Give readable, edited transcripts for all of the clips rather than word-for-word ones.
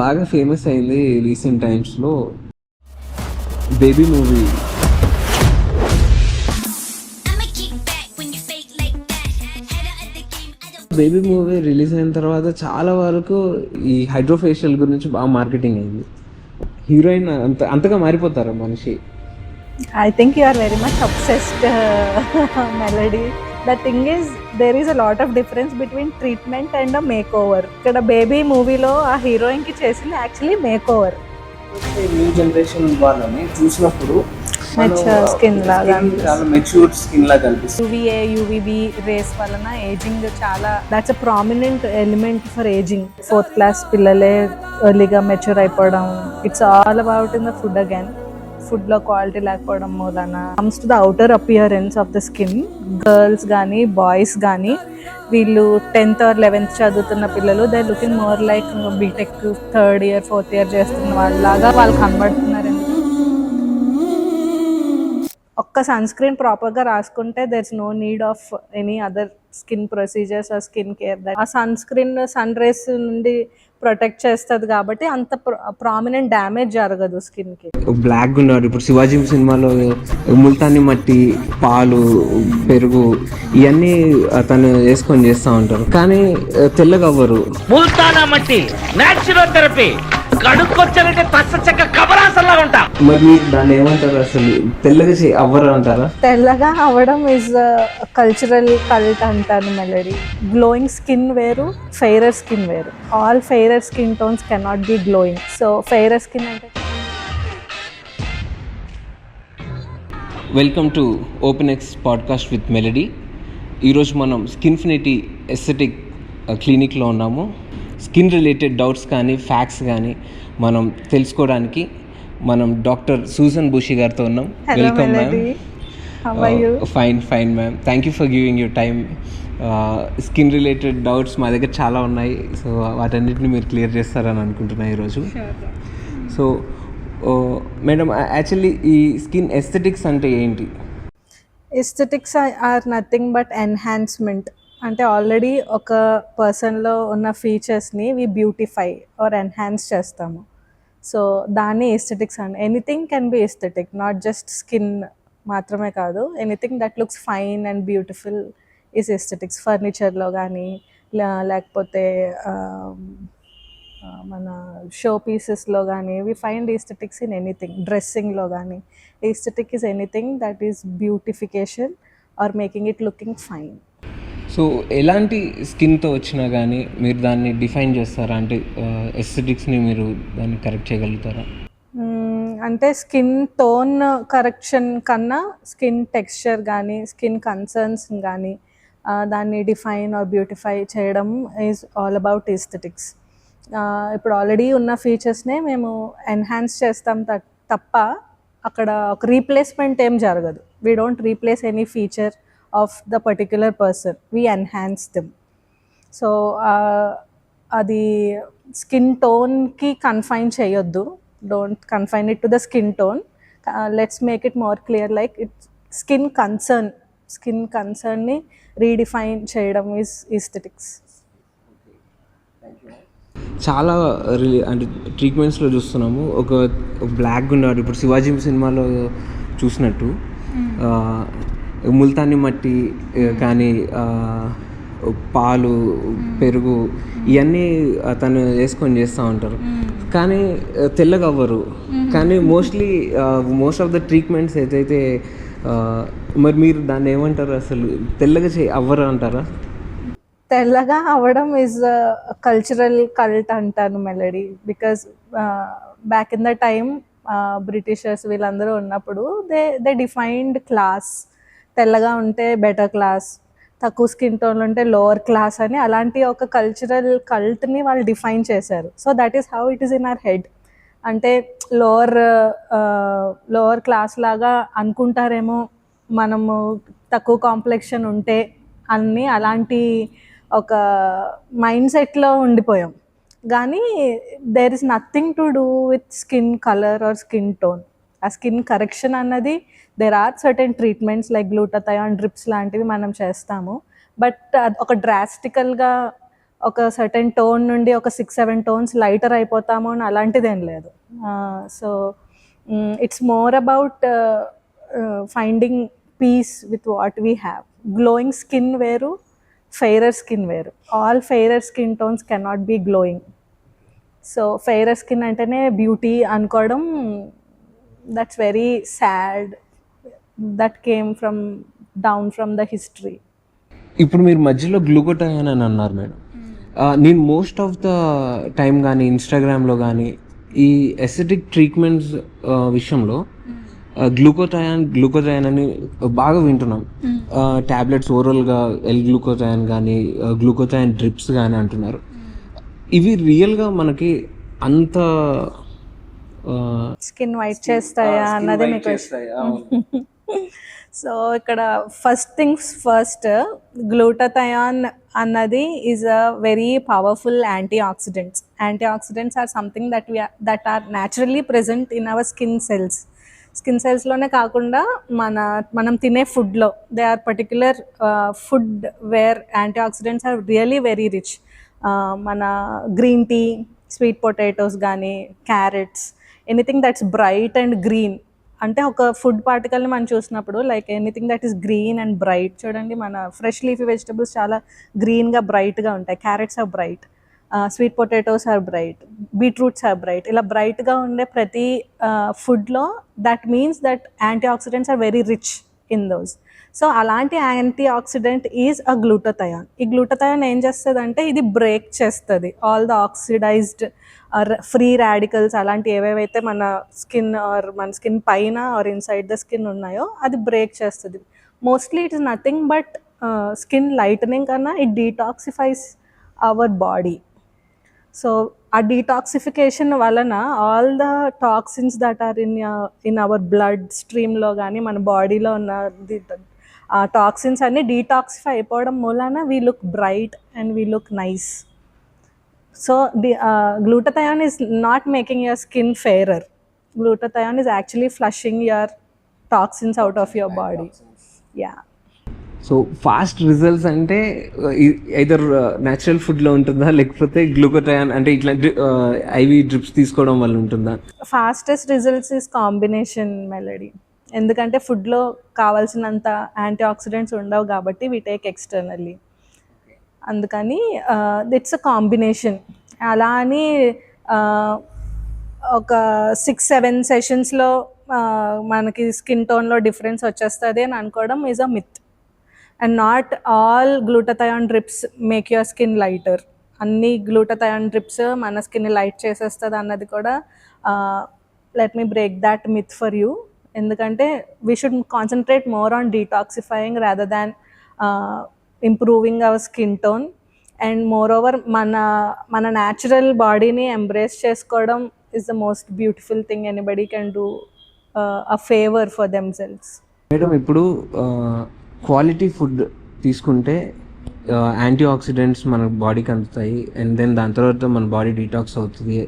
బాగా ఫేమస్ అయింది రీసెంట్ టైమ్స్లో baby movie. Baby movie release అయిన తర్వాత చాలా వరకు ఈ హైడ్రోఫేషియల్ గురించి బాగా మార్కెటింగ్ అయింది. హీరోయిన్ అంతగా మారిపోతారు మనిషి. I think you are very much obsessed, Melody. The thing is, there is a lot of difference between treatment and a makeover. ఇక్కడ బేబీ మూవీలో ఆ హీరోయిన్కి చేసింది యాక్చువల్లీ మేకోవర్. న్యూ జనరేషన్ వాళ్ళని చూసినప్పుడు స్కిన్ లాగా చాలా మెచ్యూర్డ్ స్కిన్ లాగా కనిపిస్తుంది. యూవీఏ యూవీబీ రేస్ వలన ఏజింగ్ చాలా that's a prominent element for ageing. 4th class పిల్లలే ఎర్లీగా మెచ్యూర్ అయిపోవడం, it's all about in the food again. ఫుడ్లో క్వాలిటీ లేకపోవడం మూలన comes to the outer appearance of the skin. Girls కానీ బాయ్స్ కానీ వీళ్ళు 10th or 11th చదువుతున్న పిల్లలు they looking more like BTech 3rd year 4th year చేస్తున్న వాళ్ళలాగా వాళ్ళు కనబడుతున్నారు. ఒక్క సన్ స్క్రీన్ ప్రాపర్గా రాసుకుంటే there is no need of any other skin procedures or skin care. ఆ సన్ స్క్రీన్ సన్ రేస్ నుండి ప్రొటెక్ట్ చేస్తుంది కాబట్టి అంత ప్రామినెంట్ డ్యామేజ్ జరగదు స్కిన్కి. బ్లాక్ ఉన్నారు. ఇప్పుడు శివాజీ సినిమాలో ముల్తాని మట్టి, పాలు, పెరుగు ఇవన్నీ తను వేసుకొని చేస్తూ ఉంటారు, కానీ తెల్లగా అవ్వరు. ముల్తానా మట్టి నేచురల్ థెరపీ కడుక్కొచ్చారంటే పచ్చ చెక్క కబరాసల్లా ఉంటా. మరి దాన్ని ఏమంటారు అసలు? తెల్లగా అవ్వరు అంటారా? తెల్లగా అవ్వడం ఇస్ కల్చరల్ కల్ట్ అంటాను మెలడీ. గ్లోయింగ్ స్కిన్ వేరు, ఫెయిరర్ స్కిన్ వేరు. All fairer skin tones cannot be glowing. So fairer skin అంటే. Welcome to open X podcast with Melody. ఈరోజు మనం స్కిన్ఫినిటీ ఎస్థెటిక్ క్లినిక్లో ఉన్నాము. స్కిన్ రిలేటెడ్ డౌట్స్ కానీ ఫ్యాక్ట్స్ కానీ మనం తెలుసుకోవడానికి మనం డాక్టర్ సూజన్ బుషి గారితో ఉన్నాం. Welcome ma'am. Fine ma'am, thank you for giving your time. Skin related doubts మా దగ్గర చాలా ఉన్నాయి, సో వాటన్నిటిని మీరు క్లియర్ చేస్తారని అనుకుంటున్నాను ఈరోజు. సో మేడం, యాక్చువల్లీ ఈ స్కిన్ ఎస్థెటిక్స్ అంటే ఏంటి? Aesthetics are nothing but enhancement. అంటే ఆల్రెడీ ఒక పర్సన్లో ఉన్న ఫీచర్స్ని వి బ్యూటిఫై ఆర్ ఎన్హాన్స్ చేస్తాము. సో దాన్ని aesthetics and anything can be aesthetic, not just skin మాత్రమే కాదు. Anything that looks fine and beautiful is aesthetics. ఫర్నిచర్లో కానీ లేకపోతే మన షో పీసెస్లో కానీ we find aesthetics in anything. డ్రెస్సింగ్లో కానీ aesthetic is anything that is beautification are making it looking fine. So ఎలాంటి స్కిన్తో వచ్చినా కానీ మీరు దాన్ని డిఫైన్ చేస్తారా? అంటే ఎస్థెటిక్స్ని మీరు దాన్ని కరెక్ట్ చేయగలుగుతారా? అంటే స్కిన్ టోన్ కరెక్షన్ కన్నా స్కిన్ టెక్స్చర్ కానీ స్కిన్ కన్సర్న్స్ కానీ దాన్ని డిఫైన్ ఆర్ బ్యూటిఫై చేయడం ఈజ్ ఆల్ అబౌట్ ఎస్థెటిక్స్. ఇప్పుడు ఆల్రెడీ ఉన్న ఫీచర్స్నే మేము ఎన్హాన్స్ చేస్తాం తప్ప అక్కడ ఒక రీప్లేస్మెంట్ ఏం జరగదు. We don't replace any feature of the particular person, we enhance them. So అది స్కిన్ టోన్కి కన్ఫైన్ చేయొద్దు. Don't confine it to the skin tone. Let's make it more clear like it skin కన్సర్న్ని redefine చేయడం is aesthetics. చాలా అంటే ట్రీట్మెంట్స్లో చూస్తున్నాము, ఒక black ఉన్నాడు. ఇప్పుడు శివాజీ సినిమాలో చూసినట్టు ముల్తాని మట్టి కానీ పాలు, పెరుగు ఇవన్నీ తను వేసుకొని చేస్తూ ఉంటారు, కానీ తెల్లగా అవ్వరు. కానీ మోస్ట్ ఆఫ్ ద ట్రీట్మెంట్స్ ఏదైతే మరి మీరు దాన్ని ఏమంటారు అసలు? తెల్లగా అవ్వరు అంటారా? తెల్లగా అవ్వడం ఈజ్ కల్చరల్ కల్ట్ అంటాను melody. Because back in the time Britishers వీళ్ళందరూ ఉన్నప్పుడు దే డిఫైన్డ్ క్లాస్. తెల్లగా ఉంటే బెటర్ క్లాస్, తక్కువ స్కిన్ టోన్లు ఉంటే లోవర్ క్లాస్ అని అలాంటి ఒక కల్చరల్ కల్ట్ని వాళ్ళు డిఫైన్ చేశారు. So that is how it is in our head. అంటే లోవర్ క్లాస్ లాగా అనుకుంటారేమో మనము తక్కువ కాంప్లెక్షన్ ఉంటే అన్నీ, అలాంటి ఒక మైండ్ సెట్లో ఉండిపోయాం. కానీ there is nothing to do with skin colour or skin tone. ఆ స్కిన్ కరెక్షన్ అన్నది there are certain treatments like glutathione drips లాంటివి మనం చేస్తాము. బట్ ఒక డ్రాస్టికల్గా ఒక సర్టెన్ టోన్ నుండి ఒక 6-7 టోన్స్ లైటర్ అయిపోతాము అని అలాంటిదేం లేదు. So it's more about finding peace with what we have. Glowing skin వేరు, ఫెయిరర్ స్కిన్ వేరు. All fairer skin tones cannot be glowing. So fairer skin అంటేనే బ్యూటీ అనుకోవడం, that's very sad. That came down from the history. ఇప్పుడు మీరు మధ్యలో గ్లూకోటయాన్ అని అన్నారు madam. నేను మోస్ట్ ఆఫ్ ద టైం కానీ ఇన్స్టాగ్రామ్లో కానీ ఈ ఎస్థెటిక్ ట్రీట్మెంట్స్ విషయంలో గ్లూకోటయాన్ అని బాగా వింటున్నాం. ట్యాబ్లెట్స్ ఓరల్గా గ్లూకోటయాన్ కానీ గ్లూకోటయాన్ డ్రిప్స్ కానీ అంటున్నారు. ఇవి రియల్గా మనకి అంత స్కిన్ వైట్ చేస్తాయా అన్నది మీ క్వశ్చన్. సో ఇక్కడ ఫస్ట్ థింగ్స్ ఫస్ట్, గ్లూటథయాన్ అన్నది is a very powerful antioxidants. Antioxidants are something that are naturally present in our skin సెల్స్లోనే కాకుండా మనం తినే ఫుడ్లో they are particular food where antioxidants are really very rich. మన green tea, sweet potatoes కానీ, carrots, anything that's bright and green. అంటే ఒక food పార్టికల్ని మనం చూసినప్పుడు like anything that is green and bright. చూడండి, మన ఫ్రెష్ లీఫీ వెజిటబుల్స్ చాలా గ్రీన్గా బ్రైట్గా ఉంటాయి. Carrots are bright, sweet potatoes are bright, beetroots are bright. ఇలా బ్రైట్గా ఉండే ప్రతి ఫుడ్లో that means that antioxidants are very rich in those. So అలాంటి antioxidant is a glutathione. ఈ గ్లూటథయాన్ ఏం చేస్తుంది అంటే ఇది బ్రేక్ చేస్తుంది all the oxidized free radicals, అలాంటి ఏవేవైతే మన స్కిన్ పైన ఆర్ ఇన్సైడ్ ద స్కిన్ ఉన్నాయో అది బ్రేక్ చేస్తుంది. Mostly it is nothing but skin lightening కన్నా it detoxifies our body. So ఆ డీటాక్సిఫికేషన్ వలన all the toxins that are in our blood స్ట్రీమ్లో కానీ మన బాడీలో ఉన్న ఆ టాక్సిన్స్ అన్నీ డీటాక్సిఫై అయిపోవడం మూలాన we look bright and we look nice. So the glutathione is not making your skin fairer. Glutathione is actually flushing your toxins out of your body. Yeah. So fast results అంటే either natural ఫుడ్లో ఉంటుందా, లేకపోతే గ్లూకోటయాన్ అంటే ఇట్లాంటి IV drips తీసుకోవడం వల్ల ఉంటుందా? Fastest results is combination melody. ఎందుకంటే ఫుడ్లో కావాల్సినంత యాంటీ ఆక్సిడెంట్స్ ఉండవు కాబట్టి వీ టేక్ ఎక్స్టర్నల్లీ. అందుకని ఇట్స్ అ కాంబినేషన్. అలా అని ఒక 6-7 సెషన్స్లో మనకి స్కిన్ టోన్లో డిఫరెన్స్ వచ్చేస్తుంది అని అనుకోవడం is a myth. And not all glutathione drips make your skin lighter. అన్ని గ్లూటథయాన్ డ్రిప్స్ మన స్కిన్ లైట్ చేసేస్తుంది అన్నది కూడా let me break that myth for you. ఎందుకంటే we should concentrate more on detoxifying rather than improving our skin tone. And moreover మన natural బాడీని embrace చేసుకోవడం is the most beautiful thing anybody can do a favour for themselves. Madam, ఇప్పుడు quality food తీసుకుంటే anti oxidants మన బాడీకి అందుతాయి and then దాని తర్వాత మన బాడీ డీటాక్స్ అవుతుంది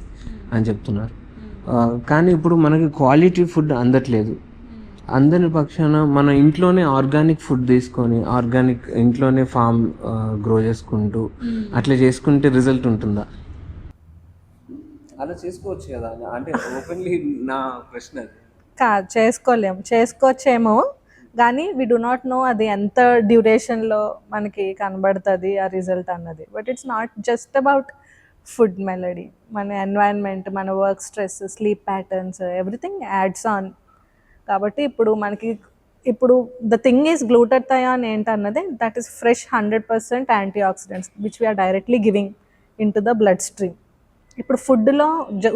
అని చెప్తున్నారు. కానీ ఇప్పుడు మనకి క్వాలిటీ ఫుడ్ అందట్లేదు. అందని పక్షాన మన ఇంట్లోనే ఆర్గానిక్ ఫుడ్ తీసుకొని ఇంట్లోనే ఫామ్ గ్రో చేసుకుంటూ అట్లా చేసుకుంటే రిజల్ట్ ఉంటుందా? అలా చేసుకోవచ్చు కదా, అంటే ఓపెన్లీ నా ప్రశ్న. కాదు, చేసుకోవచ్చేమో కానీ వీ డు నాట్ నో అది ఎంత డ్యూరేషన్లో మనకి కనబడుతుంది ఆ రిజల్ట్ అన్నది. But it's not just about food melody. మన ఎన్వైరన్మెంట్, మన work stress, sleep patterns, everything adds on. కాబట్టి ఇప్పుడు ద థింగ్ ఈజ్ గ్లూటథయాన్ ఏంటన్నది that is fresh 100% antioxidants which we are directly giving in to the blood stream. ఇప్పుడు ఫుడ్లో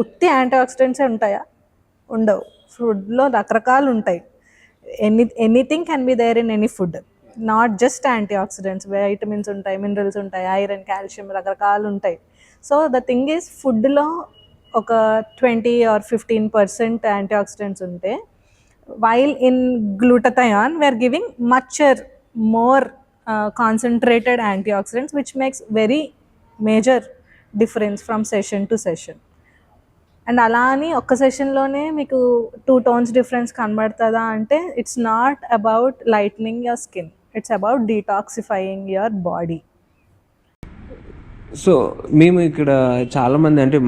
ఉత్తి anti ఆక్సిడెంట్సే ఉంటాయా? ఉండవు. ఫుడ్లో రకరకాలు ఉంటాయి. Anything can be there in any food, not just antioxidants. Vitamins ఉంటాయి, మినరల్స్ ఉంటాయి, ఐరన్, కాల్షియం, రకరకాలు ఉంటాయి. సో ద థింగ్ ఈజ్ ఫుడ్లో ఒక 20 or 15% యాంటీ ఆక్సిడెంట్స్ ఉంటే while in glutathione we are giving much more concentrated antioxidants which makes very major difference from session to session. And అలా అని ఒక్క సెషన్లోనే మీకు 2 tones డిఫరెన్స్ కనబడుతుందా అంటే it's not about lightning your skin, it's about detoxifying your body. So మేము ఇక్కడ చాలామంది అంటే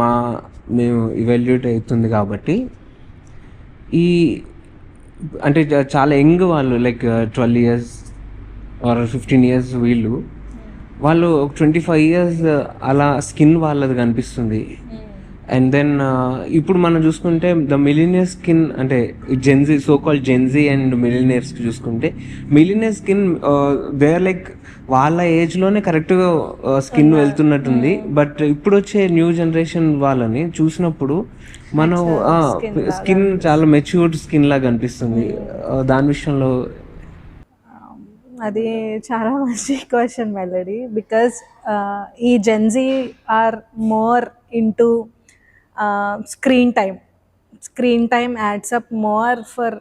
మేము ఇవాల్యుయేట్ అవుతుంది కాబట్టి ఈ అంటే చాలా యంగ్ వాళ్ళు లైక్ 12 years ఆర్ 15 years వాళ్ళు 25 years అలా స్కిన్ వాళ్ళది కనిపిస్తుంది. అండ్ దెన్ ఇప్పుడు మనం చూసుకుంటే ద మిలీనియర్ స్కిన్ అంటే Gen Z so called Gen Z and మిలీనియర్స్కి చూసుకుంటే millennial skin they are like వాళ్ళ ఏజ్లోనే కరెక్ట్గా స్కిన్ వెళ్తున్నట్టుంది. బట్ ఇప్పుడు వచ్చే న్యూ జనరేషన్ వాళ్ళని చూసినప్పుడు మనం స్కిన్ చాలా మెచ్యూర్డ్ స్కిన్ లాగా కనిపిస్తుంది. దాని విషయంలో అది చాలా మంచి క్వశ్చన్ మెలడీ. బికాజ్ ఈ Gen Z are more into screen time adds up more for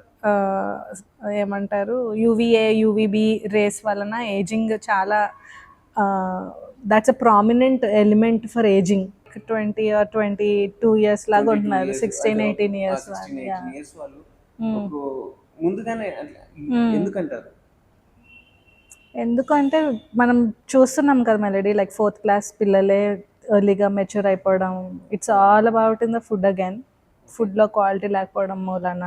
ఏమంటారు యూవీబీ రేస్ వలన ఏజింగ్ చాలా that's a prominent element for ageing. 20 or 22 years లాగా ఉంటున్నారు, 16-18 years వాళ్ళు. ముందుగానే ఎందుకంటారు? ఎందుకంటే మనం చూస్తున్నాం కదా మెలడీ, లైక్ 4th class పిల్లలే ఎర్లీగా మెచ్యూర్ అయిపోవడం. It's all about in the food again. ఫుడ్లో క్వాలిటీ లేకపోవడం మూలన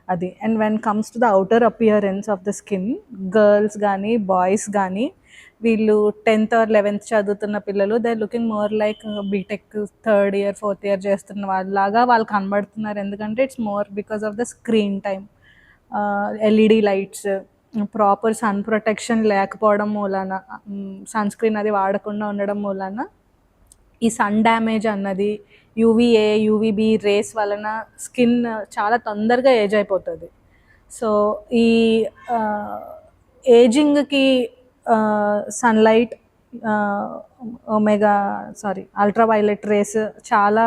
అది. And when comes to the outer appearance of the skin, girls కానీ బాయ్స్ కానీ వీళ్ళు 10th or 11th చదువుతున్న పిల్లలు they looking more like BTech 3rd year 4th year చేస్తున్న వాళ్ళలాగా వాళ్ళు కనబడుతున్నారు. ఎందుకంటే it's more because of the screen time, LED lights, proper sun protection లేకపోవడం మూలన, సన్ స్క్రీన్ అది వాడకుండా ఉండడం మూలన ఈ సన్ డ్యామేజ్ అన్నది యూవీబీ రేస్ వలన స్కిన్ చాలా తొందరగా ఏజ్ అయిపోతుంది. సో ఈ ఏజింగ్కి సన్లైట్, అల్ట్రావైలెట్ రేస్ చాలా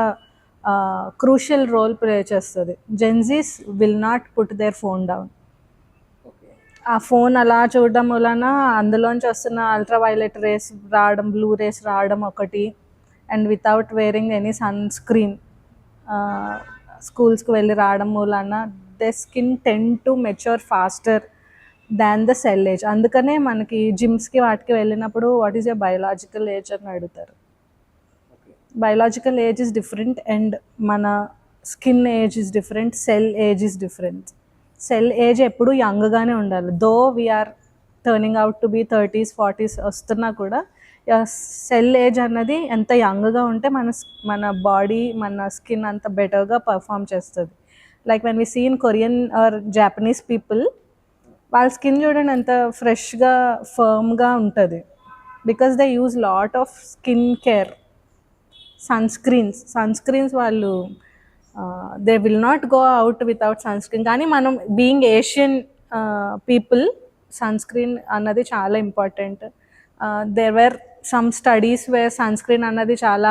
క్రూషియల్ రోల్ ప్లే చేస్తుంది. Gen Zs will not put their phone down. ఆ ఫోన్ అలా చూడడం వలన అందులోంచి వస్తున్న అల్ట్రావైలెట్ రేస్ రావడం, బ్లూ రేస్ రావడం ఒకటి. And without wearing any sunscreen స్కూల్స్కి వెళ్ళి రావడం మూలన the skin tend to mature faster than the cell age. అందుకనే మనకి జిమ్స్కి వాటికి వెళ్ళినప్పుడు what is your biological age అని అడుగుతారు. Biological age is different and మన skin age is different, cell age is different. Cell age ఎప్పుడు యంగ్గానే ఉండాలి. Though we're turning out to be 30s 40s వస్తున్నా కూడా సెల్ ఏజ్ అన్నది ఎంత యంగ్గా ఉంటే మన బాడీ, మన స్కిన్ అంత బెటర్గా పర్ఫామ్ చేస్తుంది. Like when we see in Korean or Japanese people, వాళ్ళ స్కిన్ చూడండి ఎంత ఫ్రెష్గా ఫర్మ్గా ఉంటుంది. Because they use lot of skin care, sunscreens వాళ్ళు they will not go out without sunscreen. కానీ మనం being Asian people sunscreen అన్నది చాలా important. There were some studies where sunscreen అన్నది చాలా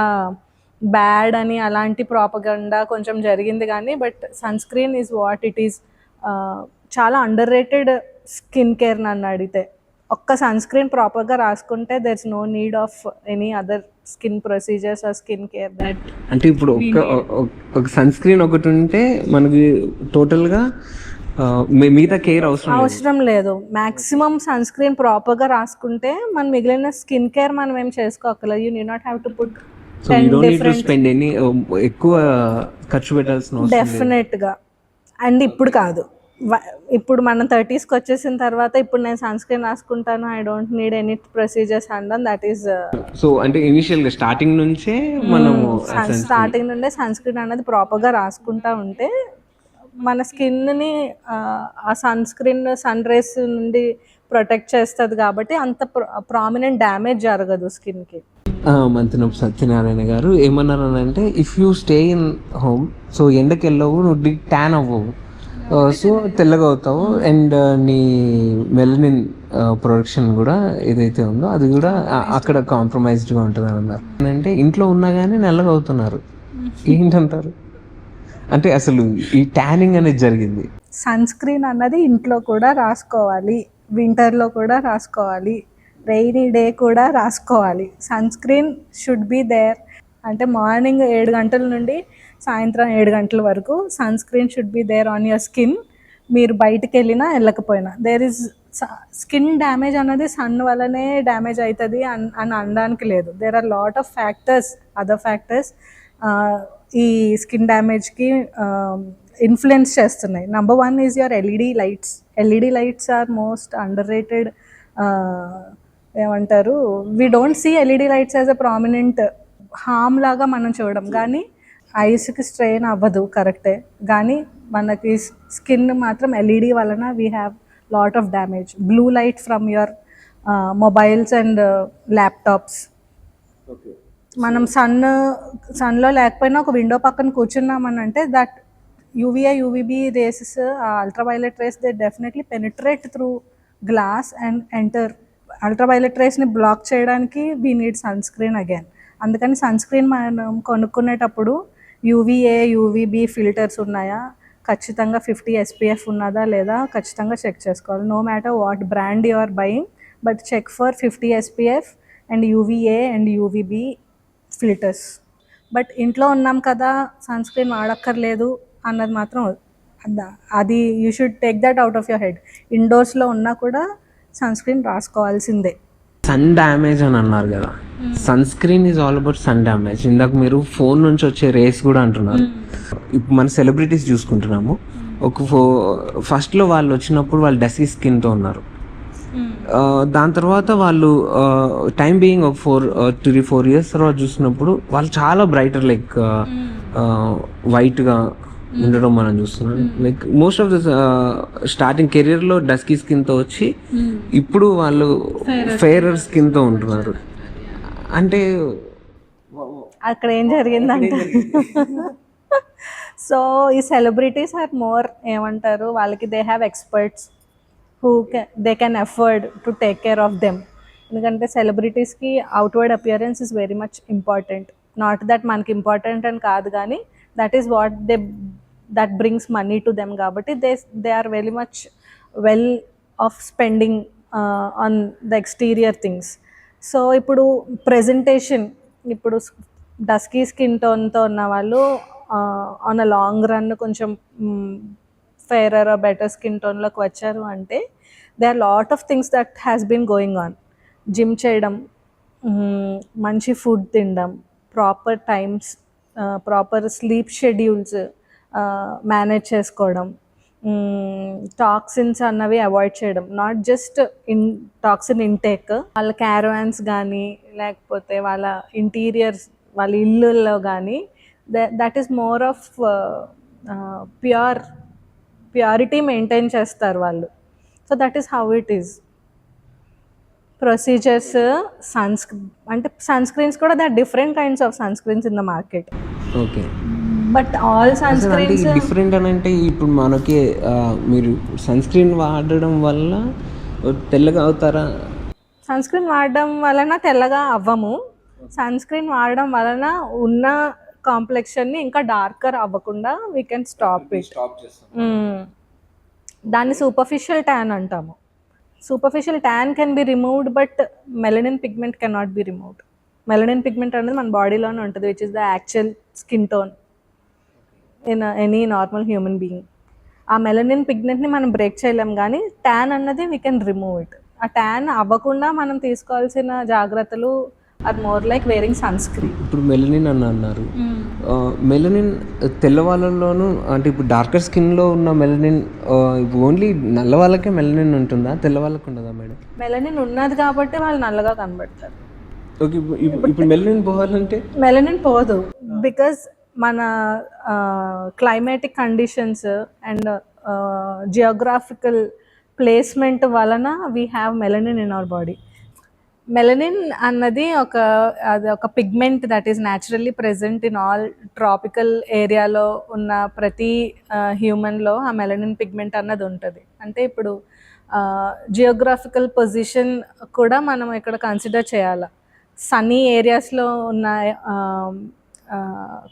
బ్యాడ్ అని అలాంటి propaganda కొంచెం జరిగింది. కానీ but sunscreen is what it is. చాలా అండర్ రేటెడ్ స్కిన్ కేర్ నన్ను అడిగితే. ఒక్క సన్ స్క్రీన్ ప్రాపర్గా రాసుకుంటే there is no need of any other skin procedures or skin care. That అంటే ఇప్పుడు ఒక సన్ స్క్రీన్ ఒకటి ఉంటే మనకి టోటల్గా మిగతా కేర్ అవసరం లేదు. మ్యాక్సిమం సన్ స్క్రీన్ ప్రాపర్గా రాసుకుంటే మన మిగిలిన స్కిన్ కేర్ మనం ఏం చేసుకోగలదు. You need not have to put ఎక్కువ ఖర్చు పెట్టాల్సిన డెఫినెట్గా. అండ్ ఇప్పుడు కాదు, ఇప్పుడు మనం 30sకి వచ్చేసిన తర్వాత ఇప్పుడు నేను సన్ స్క్రీన్ రాసుకుంటాను, I don't need any procedures అనడం దట్ ఈస్. సో అంటే ఇనిషియల్గా స్టార్టింగ్ నుంచే మనము స్టార్టింగ్ నుండే సన్ స్క్రీన్ అనేది ప్రాపర్గా రాసుకుంటా ఉంటే మన స్కిన్ని ఆ సన్ స్క్రీన్ సన్ రేస్ నుండి ప్రొటెక్ట్ చేస్తుంది. కాబట్టి అంత ప్రామినెంట్ డ్యామేజ్ జరగదు స్కిన్కి. మంతెనపు సత్యనారాయణ గారు ఏమన్నారు అంటే, if you stay in home, so ఎండకి వెళ్ళవు, నువ్వు ట్యాన్ అవ్వవు, సో తెల్లగా అవుతావు. అండ్ నీ మెలనిన్ ప్రొడక్షన్ కూడా ఏదైతే ఉందో అది కూడా అక్కడ కాంప్రమైజ్డ్గా ఉంటుంది అన్నారు. అంటే ఇంట్లో ఉన్నా కానీ నల్లగా అవుతున్నారు, ఏంటంటారు? అంటే అసలు ఈ ట్యానింగ్ అనేది జరిగింది. సన్ స్క్రీన్ అన్నది ఇంట్లో కూడా రాసుకోవాలి, వింటర్లో కూడా రాసుకోవాలి, రెయినీ డే కూడా రాసుకోవాలి. Sunscreen should be there. అంటే మార్నింగ్ 7 గంటల నుండి సాయంత్రం 7 గంటల వరకు sunscreen should be there on your skin మీరు బయటికి వెళ్ళినా వెళ్ళకపోయినా దేర్ ఇస్ స్కిన్ డ్యామేజ్ అన్నది సన్ వల్లనే డ్యామేజ్ అవుతుంది అని అనడానికి లేదు. There are lot of factors, other factors ఈ స్కిన్ డ్యామేజ్కి ఇన్ఫ్లుయెన్స్ చేస్తున్నాయి. Number 1 is your LED lights. LED lights are most underrated. ఏమంటారు, we don't see LED lights as a prominent harm లాగా మనం చూడడం, కానీ ఐస్కి స్ట్రెయిన్ అవ్వదు కరెక్టే, కానీ మనకి స్కిన్ మాత్రం ఎల్ఈడి వలన we have lot of damage. Blue light from your mobiles and laptops. మనం సన్లో లేకపోయినా ఒక విండో పక్కన కూర్చున్నామని అంటే that UVA UVB rays, ultraviolet rays, they definitely penetrate through glass and enter. అల్ట్రావైలెట్ రేస్ని బ్లాక్ చేయడానికి we need sunscreen again. అందుకని సన్ స్క్రీన్ మనం కొనుక్కునేటప్పుడు యూవీఏ యూవీబీ ఫిల్టర్స్ ఉన్నాయా, ఖచ్చితంగా 50 SPF ఉన్నదా లేదా ఖచ్చితంగా చెక్ చేసుకోవాలి. No matter what brand you are buying, but check for 50 SPF and UVA and UVB filters. But ఇంట్లో ఉన్నాం కదా సన్ స్క్రీన్ వాడక్కర్లేదు అన్నది మాత్రం అది you should take that out of your head. ఇండోర్స్లో ఉన్నా కూడా సన్ స్క్రీన్ రాసుకోవాల్సిందే. సన్ డ్యామేజ్ అని అన్నారు కదా, sunscreen is all about sun damage. ఇందాక మీరు ఫోన్ నుంచి వచ్చే రేస్ కూడా అంటున్నారు. ఇప్పుడు మన సెలబ్రిటీస్ చూసుకుంటున్నాము, ఒక ఫస్ట్లో వాళ్ళు వచ్చినప్పుడు వాళ్ళు డస్కీ స్కిన్తో ఉన్నారు. దాని తర్వాత వాళ్ళు టైం బీయింగ్ ఒక 3-4 years తర్వాత చూసినప్పుడు వాళ్ళు చాలా బ్రైటర్, లైక్ వైట్గా ఉండడం మనం చూస్తున్నాం. Like most of the starting కెరియర్లో డస్కీ స్కిన్తో వచ్చి ఇప్పుడు వాళ్ళు ఫెయిరర్ స్కిన్తో ఉంటున్నారు. అంటే అక్కడ ఏం జరిగిందంటే సో ఈ సెలబ్రిటీస్ ఆర్ మోర్ ఏమంటారు, వాళ్ళకి they have experts who they can afford to take care of them. ఎందుకంటే సెలబ్రిటీస్కి outward appearance is very much important. Not that మనకి ఇంపార్టెంట్ అని కాదు, కానీ that is what that brings money to them, కాబట్టి they are very much well of spending on the exterior things. So ఇప్పుడు presentation, ఇప్పుడు dusky skin టోన్తో ఉన్న వాళ్ళు ఆన్ అ లాంగ్ రన్ కొంచెం ఫెయిరర్ బెటర్ స్కిన్ టోన్లోకి వచ్చారు అంటే they are lot of things that has been going on. Gym చేయడం, మంచి ఫుడ్ తినడం, proper times, proper sleep schedules manage చేసుకోవడం, టాక్సిన్స్ అన్నవి అవాయిడ్ చేయడం, నాట్ జస్ట్ టాక్సిన్ ఇంటేక్. వాళ్ళ క్యారవాన్స్ కానీ లేకపోతే వాళ్ళ ఇంటీరియర్స్, వాళ్ళ ఇళ్ళల్లో కానీ that is more of purity maintain చేస్తారు వాళ్ళు. So that is how it is. Procedures, అంటే సన్ స్క్రీన్స్ కూడా they are different kinds of sunscreens in the market. Okay, but all sunscreens different అని అంటే ఇప్పుడు మనకి మీరు sun screen వాడడం వల్ల తెల్లగా అవుతారా? సన్ స్క్రీన్ వాడడం వలన తెల్లగా అవ్వము. సన్ స్క్రీన్ వాడడం వలన ఉన్న కాంప్లెక్షన్ని ఇంకా డార్కర్ అవ్వకుండా వీ కెన్ స్టాప్ ఇట్. దాన్ని సూపర్ఫిషియల్ ట్యాన్ అంటాము. Superficial tan can be removed, but melanin pigment can not be removed. Melanin pigment అనేది మన బాడీలోనే ఉంటుంది, which is the actual skin tone in any normal human being. ఆ melanin పిగ్మెంట్ని మనం break చేయలేం, కానీ ట్యాన్ అన్నది వీ కెన్ రిమూవ్ ఇట్. ఆ ట్యాన్ అవ్వకుండా మనం తీసుకోవాల్సిన జాగ్రత్తలు are more like wearing sunscreen. ఇప్పుడు మెలనిన్ అని అన్నారు, మెలనిన్ తెల్లవాళ్ళలోనూ అంటే ఇప్పుడు డార్కర్ స్కిన్లో ఉన్న మెలనిన్ ఓన్లీ నల్ల వాళ్ళకే మెలనిన్ ఉంటుందా, తెల్లవాళ్ళకు ఉండదా మేడం? మెలనిన్ ఉన్నది కాబట్టి వాళ్ళు నల్లగా కనబడతారు. ఓకే, ఇప్పుడు మెలనిన్ పోవాలంటే? మెలనిన్ పోదు, బికాజ్ మన climatic conditions and geographical placement వలన we have melanin in our body. Melanin అన్నది ఒక pigment that is naturally present in all tropical ఏరియాలో ఉన్న ప్రతి హ్యూమన్లో ఆ మెలనిన్ పిగ్మెంట్ అన్నది ఉంటుంది. అంటే ఇప్పుడు జియోగ్రాఫికల్ పొజిషన్ కూడా మనం ఇక్కడ కన్సిడర్ చేయాలి. సన్నీ ఏరియాస్లో ఉన్న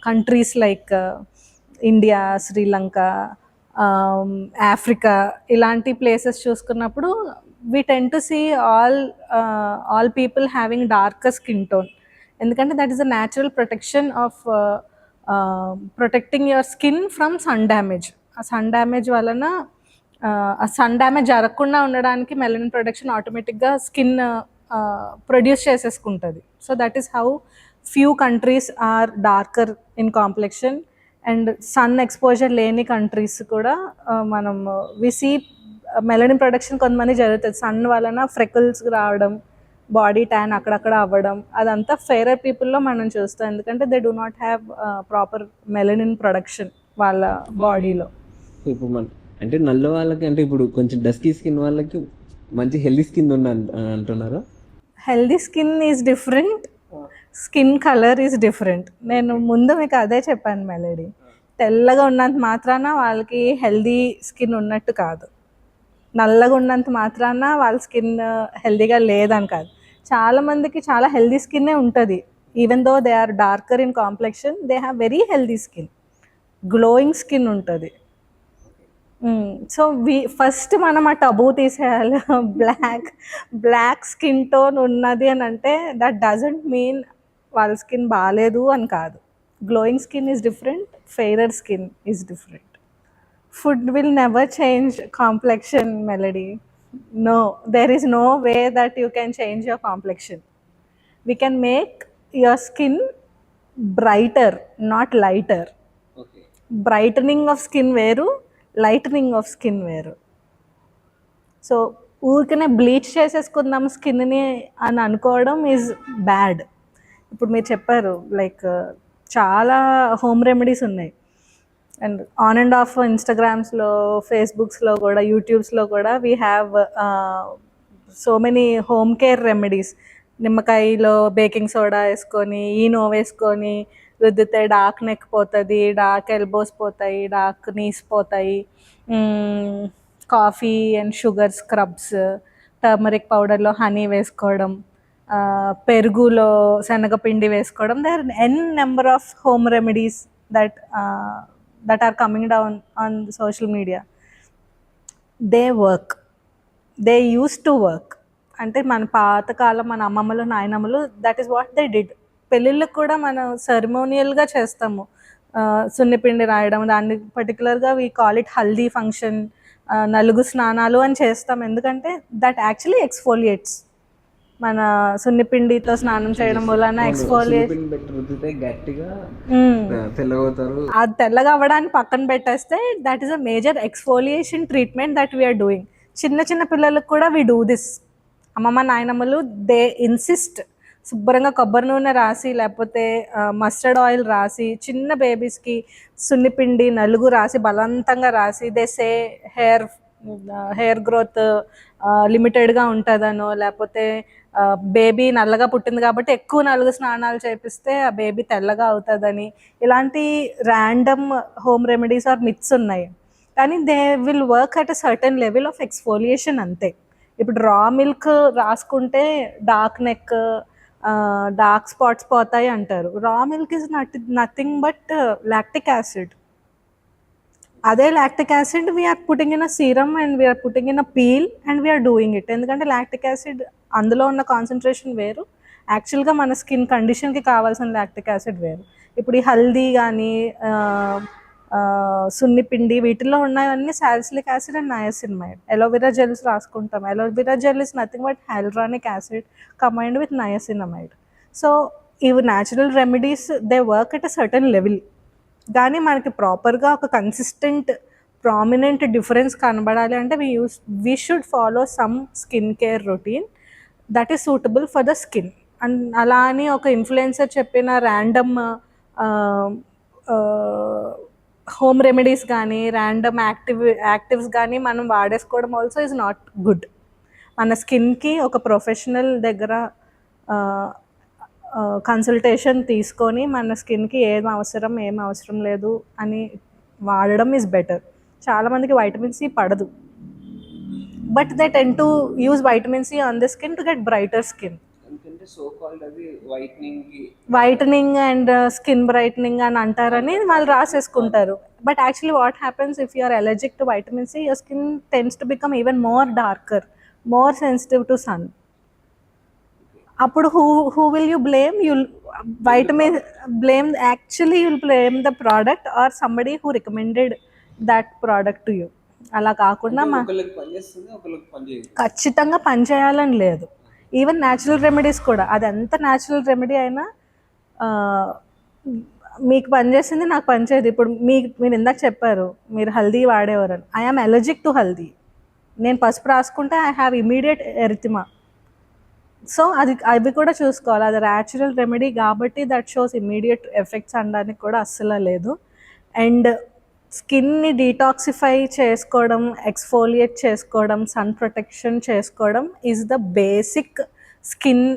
countries like India, Sri Lanka, Africa ఇలాంటి ప్లేసెస్ చూసుకున్నప్పుడు we tend to see all people having darker skin tone, ఎందుకంటే that is a natural protection of protecting your skin from sun damage. ఆ sun damage వలన ఆ సన్ డ్యామేజ్ జరగకుండా ఉండడానికి melanin production ఆటోమేటిక్గా skin produce చేసేసుకుంటుంది. So that is how few countries are darker in complexion. And sun exposure లేని countries కూడా మనం విసి మెలనిన్ ప్రొడక్షన్ కొంతమంది జరుగుతుంది. సన్ వలన ఫ్రెకల్స్ రావడం, బాడీ ట్యాన్ అక్కడక్కడ అవ్వడం, అదంతా ఫెయిరర్ పీపుల్లో మనం చూస్తాం. ఎందుకంటే they do not have proper melanin production వాళ్ళ బాడీలో. ఇప్పుడు అంటే నల్ల వాళ్ళకి, అంటే ఇప్పుడు కొంచెం డస్కీ స్కిన్ వాళ్ళకి మంచి హెల్దీ స్కిన్ ఉన్న అంటున్నారు. Healthy skin is different, skin colour is different. నేను ముందు మీకు అదే చెప్పాను మెలడీ. తెల్లగా ఉన్నంత మాత్రాన వాళ్ళకి హెల్దీ స్కిన్ ఉన్నట్టు కాదు, నల్లగా ఉన్నంత మాత్రాన వాళ్ళ స్కిన్ హెల్దీగా లేదని కాదు. చాలామందికి చాలా హెల్దీ స్కిన్నే ఉంటుంది. Even though they are darker in complexion, they have very healthy skin, glowing skin ఉంటుంది. సో ఫస్ట్ మనం ఆ టబూ తీసేయాలి. బ్లాక్ స్కిన్ టోన్ ఉన్నది అని అంటే దట్ డజంట్ మీన్ వాళ్ళ స్కిన్ బాగాలేదు అని కాదు. Glowing skin is different, fairer skin is different. Food will never change complexion, Melody. No, there is no way that you can change your complexion. We can make your skin brighter, not lighter. Okay. Brightening of skin వేరు, lightening of skin వేరు. So ఊరికనే bleach చేసేసుకుందాం స్కిన్ని అని అనుకోవడం is bad. ఇప్పుడు మీరు చెప్పారు లైక్ చాలా హోమ్ రెమెడీస్ ఉన్నాయి. అండ్ ఆన్ అండ్ ఆఫ్ ఇన్స్టాగ్రామ్స్లో, ఫేస్బుక్స్లో కూడా, యూట్యూబ్స్లో కూడా we have so many home care remedies. నిమ్మకాయలో బేకింగ్ సోడా వేసుకొని, ఈనో వేసుకొని రుద్దితే డార్క్ నెక్ పోతుంది, డార్క్ ఎల్బోస్ పోతాయి, డార్క్ నీస్ పోతాయి. Coffee and sugar scrubs, turmeric పౌడర్లో హనీ వేసుకోవడం, పెరుగులో శనగపిండి వేసుకోవడం. There n number of home remedies that are coming down on social media. They work, they used to work. అంటే మన పాతకాలం మన అమ్మమ్మలు నాయనమ్మలు that is what they did. పెళ్ళిళ్ళకు కూడా మనం సెరమోనియల్గా చేస్తాము, సున్నిపిండి రాయడం. దాన్ని పర్టికులర్గా we call it haldi function, నలుగు స్నానాలు అని చేస్తాం. ఎందుకంటే దట్ యాక్చువల్లీ ఎక్స్ఫోలియేట్స్. మన సున్నిపిండితో స్నానం చేయడం వలన ఎక్స్ఫోలియేట్, గట్టిగా తెల్లగవుతారు. అది తెల్లగా అవ్వడానికి పక్కన పెట్టేస్తే that is a major exfoliation treatment that we're doing. చిన్న చిన్న పిల్లలకు కూడా వీ డూ దిస్. అమ్మమ్మ నాయనమ్మలు దే ఇన్సిస్ట్, శుభ్రంగా కొబ్బరి నూనె రాసి లేకపోతే మస్టర్డ్ ఆయిల్ రాసి చిన్న బేబీస్కి సున్నిపిండి నలుగు రాసి బలవంతంగా రాసి దే సే హెయిర్ గ్రోత్ లిమిటెడ్గా ఉంటుందనో, లేకపోతే బేబీ నల్లగా పుట్టింది కాబట్టి ఎక్కువ నలుగు స్నానాలు చేపిస్తే ఆ బేబీ తెల్లగా అవుతుందని, ఇలాంటి random home remedies or myths ఉన్నాయి. కానీ they will work at a certain level of exfoliation అంతే. ఇప్పుడు రా మిల్క్ రాసుకుంటే డార్క్ నెక్, డార్క్ స్పాట్స్ పోతాయి అంటారు. Raw milk is nothing but lactic acid. అదే lactic acid we're putting in a serum and we're putting in a peel and we're doing it. ఎందుకంటే lactic acid అందులో ఉన్న concentration వేరు, యాక్చువల్గా మన skin కండిషన్కి కావాల్సిన లాక్టిక్ యాసిడ్ వేరు. ఇప్పుడు ఈ హల్దీ కానీ సున్నిపిండి వీటిల్లో ఉన్నవన్నీ salicylic acid and niacinamide. Aloe vera gels రాసుకుంటాం. Aloe vera gel is nothing but hyaluronic acid combined with niacinamide. So ఇవి natural remedies, they work at a certain level. కానీ మనకి ప్రాపర్గా ఒక కన్సిస్టెంట్ ప్రామినెంట్ డిఫరెన్స్ కనబడాలి అంటే we should follow some skin care routine that is suitable for the skin. And అలా అని ఒక ఇన్ఫ్లుయెన్సర్ చెప్పిన ర్యాండమ్ హోమ్ రెమెడీస్ కానీ ర్యాండమ్ యాక్టివ్స్ కానీ మనం వాడేసుకోవడం ఆల్సో ఈజ్ నాట్ గుడ్. మన స్కిన్కి ఒక ప్రొఫెషనల్ దగ్గర కన్సల్టేషన్ తీసుకొని మన స్కిన్కి ఏం అవసరం లేదు అని వాడడం ఈజ్ బెటర్. చాలామందికి వైటమిన్ సి పడదు, but they tend to use vitamin C on the skin to get brighter skin. Whitening and skin brightening అని అంటారని వాళ్ళు రాసేసుకుంటారు. But actually what happens if you are allergic to vitamin C, your skin tends to become even more darker, more sensitive to sun. అప్పుడు who will you blame? You'll blame the product or somebody who recommended that product to you. అలా కాకుండా ఒకళ్ళకి పని చేస్తుంది, ఒకళ్ళకి పని చేయదు. ఖచ్చితంగా పని చేయాలని లేదు. ఈవెన్ న్యాచురల్ రెమెడీస్ కూడా, అది ఎంత న్యాచురల్ రెమెడీ అయినా ఆ, మీకు పని చేసింది నాకు పని చేయదు. ఇప్పుడు మీరు ఇందాక చెప్పారు మీరు హల్దీ వాడేవారని. I'm allergic to haldi. నేను పసుపు రాసుకుంటే I have immediate erythema. So అవి కూడా చూసుకోవాలి. అది న్యాచురల్ రెమెడీ కాబట్టి దట్ షోస్ ఇమీడియట్ ఎఫెక్ట్స్ అనడానికి కూడా అస్సలు లేదు. అండ్ స్కిన్ని డీటాక్సిఫై చేసుకోవడం, ఎక్స్ఫోలియేట్ చేసుకోవడం, సన్ ప్రొటెక్షన్ చేసుకోవడం is the basic skin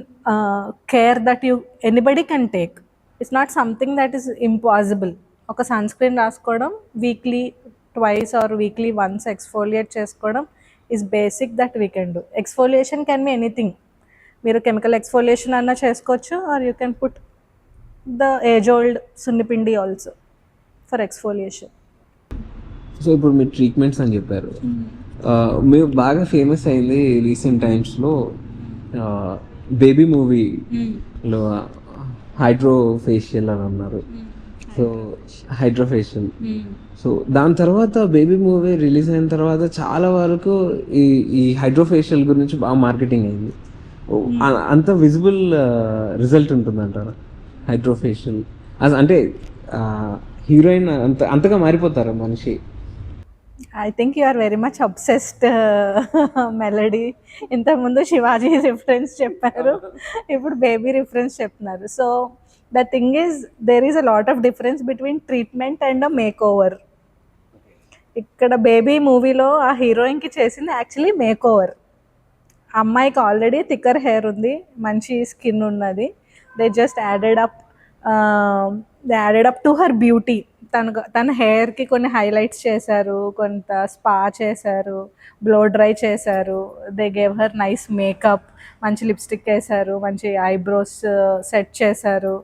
care that anybody can take. It's not something that is impossible. ఒక సన్ స్క్రీన్ రాసుకోవడం, weekly twice or weekly once exfoliate చేసుకోవడం is basic that we can do. Exfoliation can be anything. మీరు chemical exfoliation అన్నా చేసుకోవచ్చు, or you can put the age old సున్నిపిండి also for exfoliation. So ఇప్పుడు మీరు treatments అని చెప్పారు. మీరు బాగా ఫేమస్ అయింది రీసెంట్ టైమ్స్లో బేబీ మూవీలో హైడ్రో ఫేషియల్ అని అన్నారు. So hydro facial. సో దాని తర్వాత బేబీ మూవీ రిలీజ్ అయిన తర్వాత చాలా వరకు ఈ హైడ్రో ఫేషియల్ గురించి బాగా మార్కెటింగ్ అయింది. అంత విజిబుల్ రిజల్ట్ ఉంటుందంటారా హైడ్రో ఫేషియల్? అంటే హీరోయిన్ అంతగా మారిపోతారా మనిషి? I think you are very much obsessed Melody. ఇంతకుముందు శివాజీ రిఫరెన్స్ చెప్పారు, ఇప్పుడు బేబీ రిఫరెన్స్ చెప్తున్నారు. So the thing is there is a lot of difference between treatment and a makeover. ఇక్కడ బేబీ మూవీలో ఆ హీరోయిన్కి చేసింది యాక్చువల్లీ మేక్ ఓవర్. అమ్మాయికి ఆల్రెడీ థిక్కర్ హెయిర్ ఉంది, మంచి స్కిన్ ఉన్నది. They just added up to her beauty. తన హెయిర్కి కొన్ని హైలైట్స్ చేశారు, కొంత స్పా చేశారు, బ్లో డ్రై చేశారు. They gave her nice makeup, మంచి లిప్స్టిక్ వేశారు, మంచి ఐబ్రోస్ సెట్ చేశారు,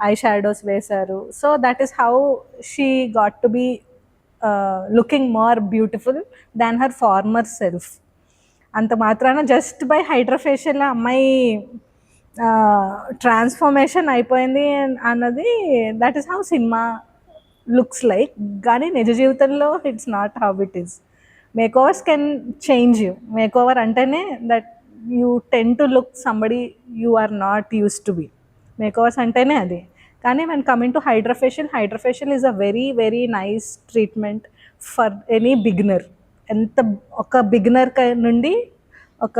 ఐ షాడోస్ వేశారు. So that is how she got to be looking more beautiful than her former self. అంత మాత్రాన జస్ట్ బై హైడ్రోఫేషియల్ అమ్మాయి ట్రాన్స్ఫర్మేషన్ అయిపోయింది అన్నది that is how cinema looks like. కానీ నిజ జీవితంలో it's not how it is. Makeovers can change you. Makeover అంటేనే that you tend to look somebody you are not used to be. Makeovers అంటేనే అది. కానీ when coming to hydrofacial is a very very nice treatment for any beginner. ఒక beginner నుండి ఒక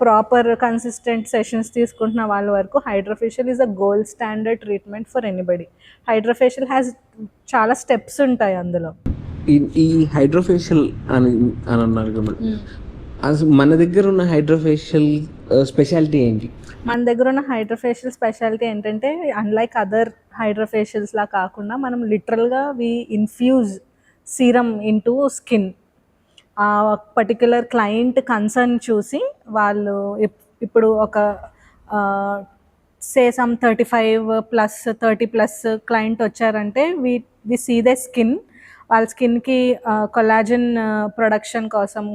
proper consistent sessions తీసుకుంటున్న వాళ్ళ వరకు hydrofacial is a gold standard treatment for anybody. Hydrofacial has చాలా స్టెప్స్ ఉంటాయి అందులో. ఈ హైడ్రోఫేషియల్ అని అన్నారు కదా, అసలు మన దగ్గర ఉన్న హైడ్రోఫేషియల్ స్పెషాలిటీ ఏంటి? మన దగ్గర ఉన్న హైడ్రోఫేషియల్ స్పెషాలిటీ ఏంటంటే, అన్లైక్ అదర్ హైడ్రోఫేషియల్స్లా కాకుండా మనం లిటరల్గా ఇన్ఫ్యూజ్ సీరం ఇంటూ స్కిన్. ఆ పర్టిక్యులర్ క్లయింట్ కన్సర్న్ చూసి వాళ్ళు ఇప్పుడు ఒక సే సమ్ 35+ 30+ క్లయింట్ వచ్చారంటే వి సీ ద స్కిన్. వాళ్ళ స్కిన్కి కొలాజన్ ప్రొడక్షన్ కోసం,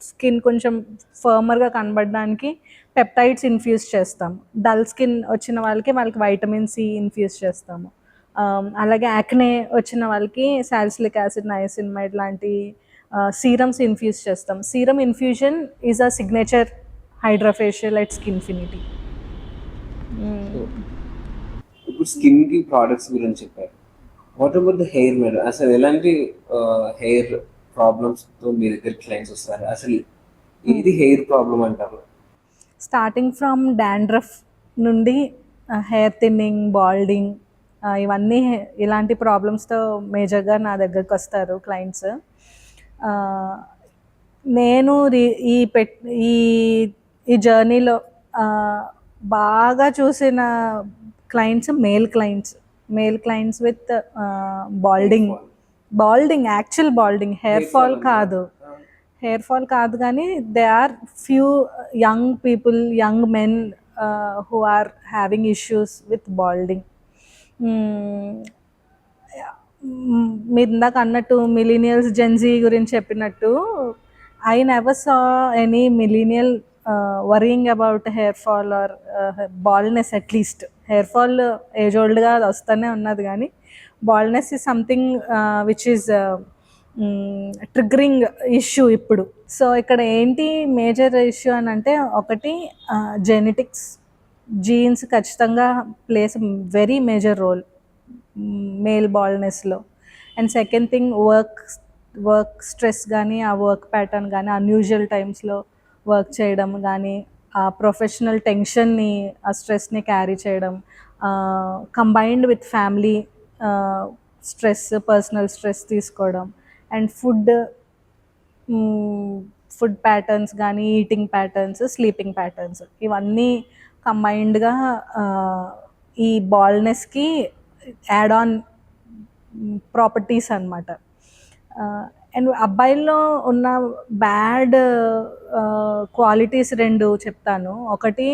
స్కిన్ కొంచెం ఫర్మర్గా కనబడడానికి పెప్టైడ్స్ ఇన్ఫ్యూజ్ చేస్తాము. డల్ స్కిన్ వచ్చిన వాళ్ళకి వైటమిన్ సి ఇన్ఫ్యూజ్ చేస్తాము. అలాగే యాక్నే వచ్చిన వాళ్ళకి సాలిసిలిక్ యాసిడ్, నయసినమైడ్ లాంటి సీరమ్స్ ఇన్ఫ్యూజ్ చేస్తాం. Serum infusion is a signature hydrofacial at Skinfinity. ఇప్పుడు స్కిన్కి ప్రోడక్ట్స్ గురించి చెప్పారు. What about the hair madam? అసలు ఎలాంటి హెయిర్ ప్రాబ్లమ్స్తో మీ దగ్గర క్లయింట్స్ వస్తారు? అసలు ఇది హెయిర్ ప్రాబ్లం అంటారు? స్టార్టింగ్ ఫ్రమ్ డాండ్రఫ్ నుండి హెయిర్ థిన్నింగ్, బాల్డింగ్, ఇవన్నీ ఇలాంటి ప్రాబ్లమ్స్తో మేజర్గా నా దగ్గరకు వస్తారు క్లయింట్స్. నేను ఈ జర్నీలో బాగా చూసిన clients male clients with balding, actual balding, hair fall కాదు కానీ they are few young people, young men who are having issues with balding. మీరు ఇందాక అన్నట్టు మిలీనియల్స్, జెన్జీ గురించి చెప్పినట్టు, I never saw any millennial worrying about hair fall or baldness. At least hair fall age ఓల్డ్గా అది వస్తూనే ఉన్నది, కానీ baldness is something which is triggering issue ఇప్పుడు. సో ఇక్కడ ఏంటి మేజర్ ఇష్యూ అని అంటే, ఒకటి జెనెటిక్స్, జీన్స్ ఖచ్చితంగా plays very major role male బాల్నెస్లో. And second thing work stress కానీ, ఆ వర్క్ ప్యాటర్న్ కానీ, అన్యూజువల్ టైమ్స్లో వర్క్ చేయడం కానీ, ఆ ప్రొఫెషనల్ టెన్షన్ని, ఆ స్ట్రెస్ని క్యారీ చేయడం, combined with family stress, personal stress తీసుకోవడం, అండ్ ఫుడ్ ప్యాటర్న్స్ కానీ, ఈటింగ్ ప్యాటర్న్స్, స్లీపింగ్ ప్యాటర్న్స్, ఇవన్నీ కంబైన్డ్గా ఈ బాల్నెస్కి యాడ్ ఆన్ ప్రాపర్టీస్ అనమాట. అండ్ అబ్బాయిల్లో ఉన్న బ్యాడ్ క్వాలిటీస్ రెండు చెప్తాను. ఒకటి,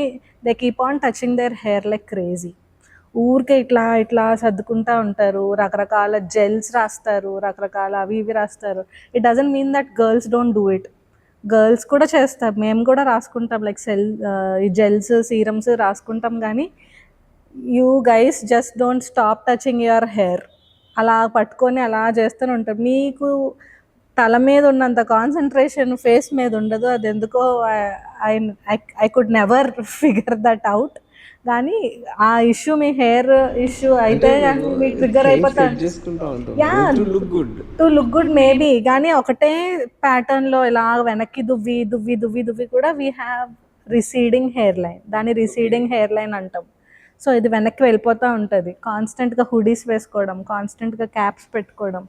they keep on touching their hair like crazy. ఊరికే ఇట్లా ఇట్లా సర్దుకుంటూ ఉంటారు, రకరకాల జెల్స్ రాస్తారు, రకరకాల అవి ఇవి రాస్తారు. It doesn't mean that girls don't do it. Girls కూడా చేస్తారు, మేము కూడా రాసుకుంటాం, లైక్ ఈ జెల్స్, సీరమ్స్ రాసుకుంటాం. కానీ you guys just don't stop touching your hair. అలా పట్టుకొని అలా చేస్తూనే ఉంటారు. మీకు తల మీద ఉన్నంత కాన్సన్ట్రేషన్ ఫేస్ మీద ఉండదు. అది ఎందుకో I could never figure that out. కానీ ఆ ఇష్యూ, మీ హెయిర్ ఇష్యూ అయితే కానీ మీకు ట్రిగ్గర్ అయిపోతారు. టు లుక్ గుడ్ మేబీ, కానీ ఒకటే ప్యాటర్న్లో ఇలా వెనక్కి దువ్వి దువ్వి దువ్వి దువ్వి కూడా we have receding hair line. దాన్ని రిసీడింగ్ హెయిర్ లైన్ అంటాం. సో ఇది వెనక్కి వెళ్ళిపోతూ ఉంటుంది. కాన్స్టెంట్గా హుడీస్ వేసుకోవడం, కాన్స్టెంట్గా క్యాప్స్ పెట్టుకోవడం,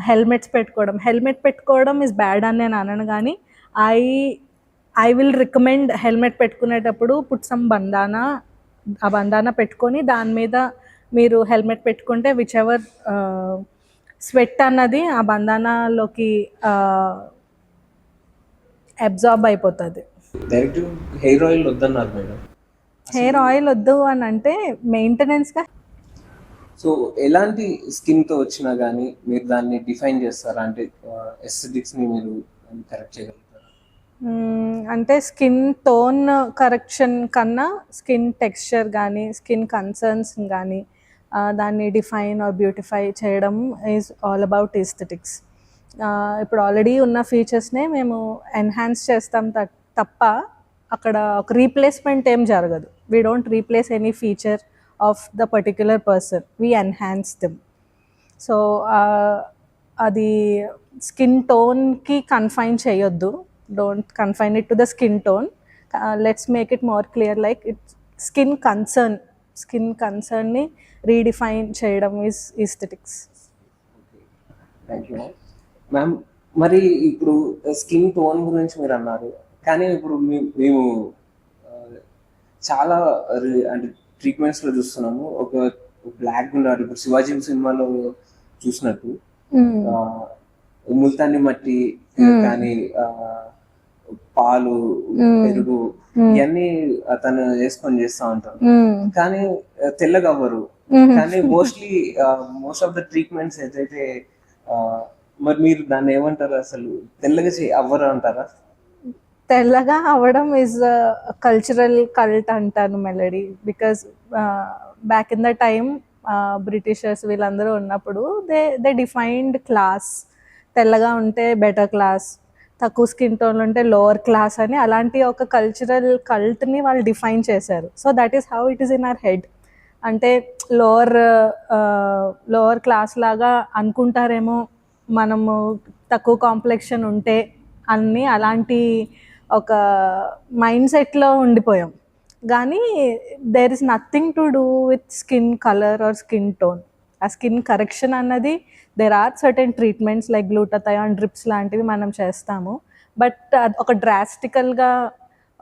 హెల్మెట్స్ పెట్టుకోవడం. హెల్మెట్ పెట్టుకోవడం ఇస్ బ్యాడ్ అని నేను అనను, కానీ ఐ విల్ రికమెండ్ హెల్మెట్ పెట్టుకునేటప్పుడు పుట్ సమ్ బందానా. ఆ బందానా పెట్టుకొని దాని మీద మీరు హెల్మెట్ పెట్టుకుంటే విచ్ ఎవర్ స్వెట్ అన్నది ఆ బందానాలోకి అబ్జార్బ్ అయిపోతుంది. డైరెక్ట్ హెయిర్ ఆయిల్ వద్దన్నారు మేడం. హెయిర్ ఆయిల్ వద్దు అని అంటే మెయింటెనెన్స్గా. సో ఎలాంటి స్కిన్తో వచ్చినా కానీ మీరు దాన్ని డిఫైన్ చేస్తారా? అంటే ఎస్థెటిక్స్ని మీరు కరెక్ట్ చేయగలుగుతారా? అంటే స్కిన్ టోన్ కరెక్షన్ కన్నా స్కిన్ టెక్స్చర్ కానీ, స్కిన్ కన్సర్న్స్ కానీ, దాన్ని డిఫైన్ ఆర్ బ్యూటిఫై చేయడం ఈజ్ ఆల్ అబౌట్ ఎస్థెటిక్స్. ఇప్పుడు ఆల్రెడీ ఉన్న ఫీచర్స్నే మేము ఎన్హాన్స్ చేస్తాం తప్ప అక్కడ ఒక రీప్లేస్మెంట్ ఏం జరగదు. We don't replace any feature of the particular person, we enhance them. So అది స్కిన్ టోన్కి కన్ఫైన్ చేయొద్దు. Don't confine it to the skin tone. Let's make it more clear, like it's skin కన్సర్న్ని redefine చేయడం is aesthetics. Thank you ma'am. మరి ఇప్పుడు skin tone గురించి మీరు అన్నారు, కానీ ఇప్పుడు మేము చాలా అంటే ట్రీట్మెంట్స్లో చూస్తున్నాము. ఒక బ్లాక్ ఉన్నారు, ఇప్పుడు శివాజీ సినిమాలో చూసినట్టు ముల్తాని మట్టి కానీ, పాలు, పెరుగు ఇవన్నీ అతను వేసుకొని చేస్తూ ఉంటారు, కానీ తెల్లగా అవ్వరు. కానీ మోస్ట్ ఆఫ్ ద ట్రీట్మెంట్స్ ఏదైతే, మరి మీరు దాన్ని ఏమంటారు? అసలు తెల్లగా అవ్వరు అంటారా? తెల్లగా అవ్వడం ఈజ్ కల్చరల్ కల్ట్ అంటాను melody. Because back in the time Britishers వీళ్ళందరూ ఉన్నప్పుడు దే డిఫైన్డ్ క్లాస్. తెల్లగా ఉంటే బెటర్ క్లాస్, తక్కువ స్కిన్ టోన్లు ఉంటే లోవర్ క్లాస్ అని, అలాంటి ఒక కల్చరల్ కల్ట్ని వాళ్ళు డిఫైన్ చేశారు. So that is how it is in our head. అంటే లోవర్ క్లాస్ లాగా అనుకుంటారేమో మనము తక్కువ కాంప్లెక్షన్ ఉంటే అన్నీ, అలాంటి ఒక మైండ్ సెట్లో ఉండిపోయాం. కానీ there is nothing to do with skin colour or skin tone. ఆ స్కిన్ కరెక్షన్ అన్నది, there are certain treatments like glutathione drips లాంటివి మనం చేస్తాము. బట్ ఒక డ్రాస్టికల్గా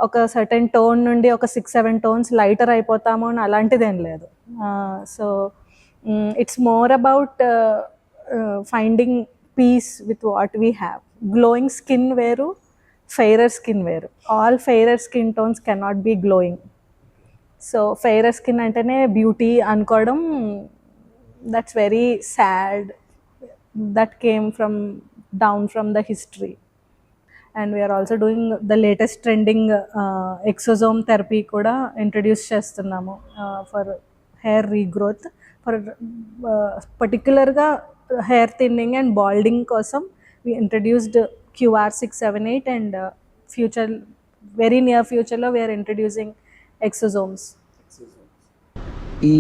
ఒక సర్టెన్ టోన్ నుండి ఒక 6-7 టోన్స్ లైటర్ అయిపోతాము అని అలాంటిదేం లేదు. So it's more about finding peace with what we have. Glowing skin వేరు, ఫెయిరర్ స్కిన్ వేరు. All fairer skin tones cannot be glowing. So fairer skin అంటేనే బ్యూటీ అనుకోవడం, that's very sad. That came down from the history. And we are also doing the latest trending exosome therapy కూడా introduce చేస్తున్నాము for hair regrowth, for పర్టికులర్గా hair thinning and balding కోసం we introduced QR678 and future, very near future lo we are introducing exosomes. ఈ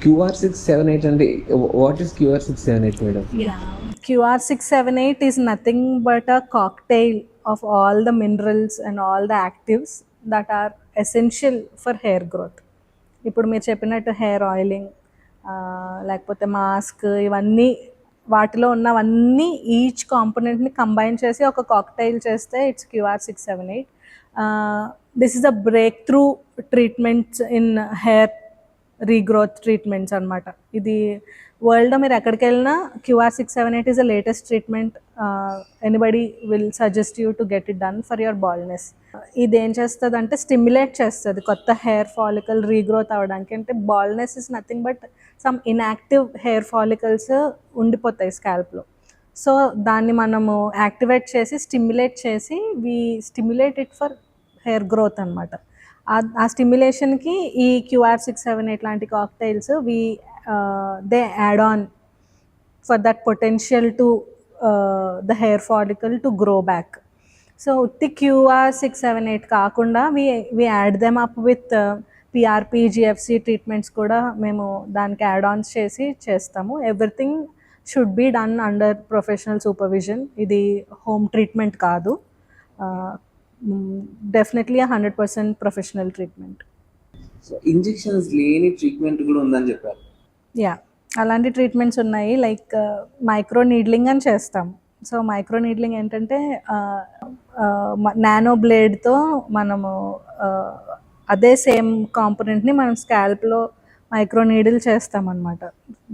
QR678 అంటే what is QR678 madam? QR678 is nothing but a cocktail of all the minerals and all the actives that are essential for hair growth. ఇప్పుడు మీరు చెప్పినట్టు hair oiling, లేకపోతే mask, ఇవన్నీ వాటిలో ఉన్నవన్నీ each కాంపోనెంట్ని combine చేసి ఒక కాక్టైల్ చేస్తే it's QR678. This is a break through treatments in hair regrowth treatments అనమాట. ఇది వరల్డ్లో మీరు ఎక్కడికి వెళ్ళినా QR678 is the latest treatment. Anybody will suggest you to get it done for your baldness. ఇది ఏం చేస్తుంది అంటే స్టిమ్యులేట్ చేస్తుంది కొత్త హెయిర్ ఫాలికల్ రీగ్రోత్ అవ్వడానికి. అంటే baldness is nothing but some inactive hair follicles ఉండిపోతాయి స్కాల్ప్లో. సో దాన్ని మనము యాక్టివేట్ చేసి స్టిమ్యులేట్ చేసి stimulate it for hair growth అనమాట. ఆ స్టిమ్యులేషన్కి ఈ QR678 లాంటి cocktails they add on for that potential to the hair follicle to grow back. So ఉత్తి QR678 కాకుండా we add them up with PRP, GFC treatments కూడా మేము దానికి యాడ్ ఆన్స్ చేసి చేస్తాము. Everything should be done under professional supervision. ఇది home treatment కాదు, definitely 100% professional treatment. So injections లేని ట్రీట్మెంట్ కూడా ఉందని చెప్పారు. యా, అలాంటి ట్రీట్మెంట్స్ ఉన్నాయి. లైక్ మైక్రో నీడ్లింగ్ అని చేస్తాం. సో మైక్రో నీడ్లింగ్ ఏంటంటే నానో బ్లేడ్తో మనము అదే సేమ్ కాంపోనెంట్ని మనం స్కాల్ప్లో మైక్రో నీడిల్ చేస్తామన్నమాట.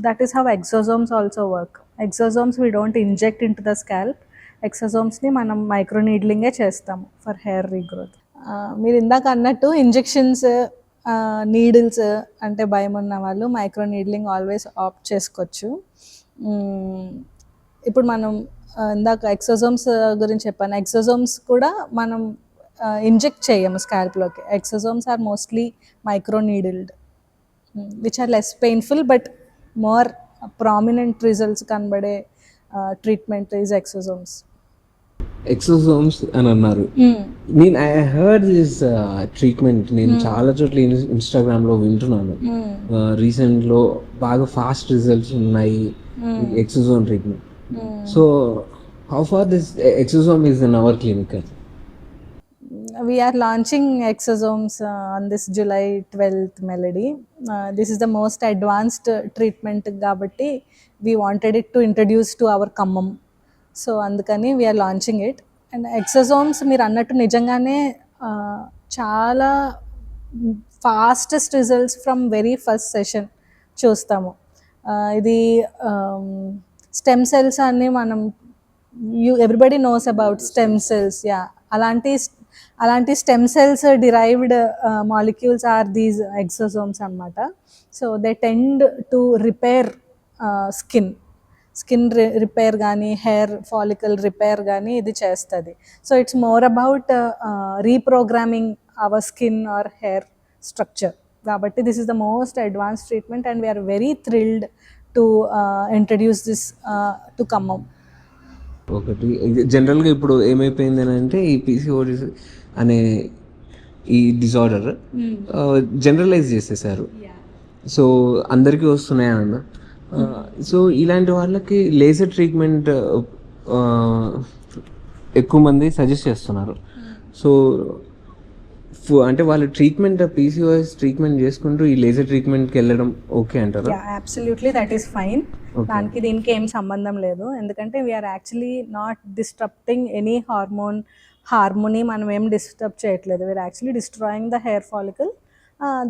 That is how exosomes also work. Exosomes we don't inject in to the scalp. ఎక్సోజోమ్స్ని మనం మైక్రో నీడ్లింగే చేస్తాము ఫర్ హెయిర్ రీగ్రోత్. మీరు ఇందాక అన్నట్టు ఇంజెక్షన్స్, నీడిల్స్ అంటే భయం ఉన్న వాళ్ళు మైక్రో నీడ్లింగ్ ఆల్వేస్ ఆప్ట్ చేసుకోవచ్చు. ఇప్పుడు మనం ఇందాక ఎక్సోజోమ్స్ గురించి చెప్పాను. ఎక్సోజోమ్స్ కూడా మనం ఇంజెక్ట్ చేయము స్కాల్ప్లోకి. Exosomes are mostly microneedled which are less painful but more prominent results కనబడే ట్రీట్మెంట్ ఈజ్ ఎక్సోజోమ్స్. ఎక్సోజోమ్స్ అని అన్నారు. నేను ఐ హర్డ్ దిస్ ట్రీట్మెంట్ నేను చాలా చోట్ల ఇన్స్టాగ్రామ్లో వింటున్నాను. రీసెంట్లో బాగా ఫాస్ట్ రిజల్ట్స్ ఉన్నాయి exosome treatment. So how far this exosome is in our clinic? We are launching exosomes on this July 12th, Melody. This is the most advanced treatment కాబట్టి we wanted it to introduce to our Khammam. So అందుకని we are launching it. And exosomes మీరు అన్నట్టు నిజంగానే చాలా fastest results from very first session చూస్తాము. ఇది stem cells అని మనం everybody knows about stem cells. Yeah, అలాంటి stem cells derived molecules are these exosomes అన్నమాట. So they tend to repair skin repair కానీ హెయిర్ ఫాలికల్ రిపేర్ కానీ ఇది చేస్తుంది. So it's more about reprogramming our skin or hair structure. కాబట్టి this is the most advanced treatment and we're very thrilled to introduce this to Khammam. ఒకటి జనరల్గా ఇప్పుడు ఏమైపోయింది అని అంటే ఈ PCOD అనే ఈ డిజార్డర్ జనరలైజ్ చేసేసారు. సో అందరికీ వస్తున్నాయి అన్న. సో ఇలాంటి వాళ్ళకి లేజర్ ట్రీట్మెంట్ ఎక్కువ మంది సజెస్ట్ చేస్తున్నారు. సో అంటే వాళ్ళు ట్రీట్మెంట్ PCOS ట్రీట్మెంట్ చేసుకుంటూ ఈ లేజర్ ట్రీట్మెంట్కి వెళ్ళడం ఓకే అంటారు? Absolutely, that is fine. దానికి దీనికి ఏం సంబంధం లేదు. ఎందుకంటే we're actually not disturbing any harmony మనం ఏం డిస్టర్బ్ చేయట్లేదు. We're actually destroying the hair follicle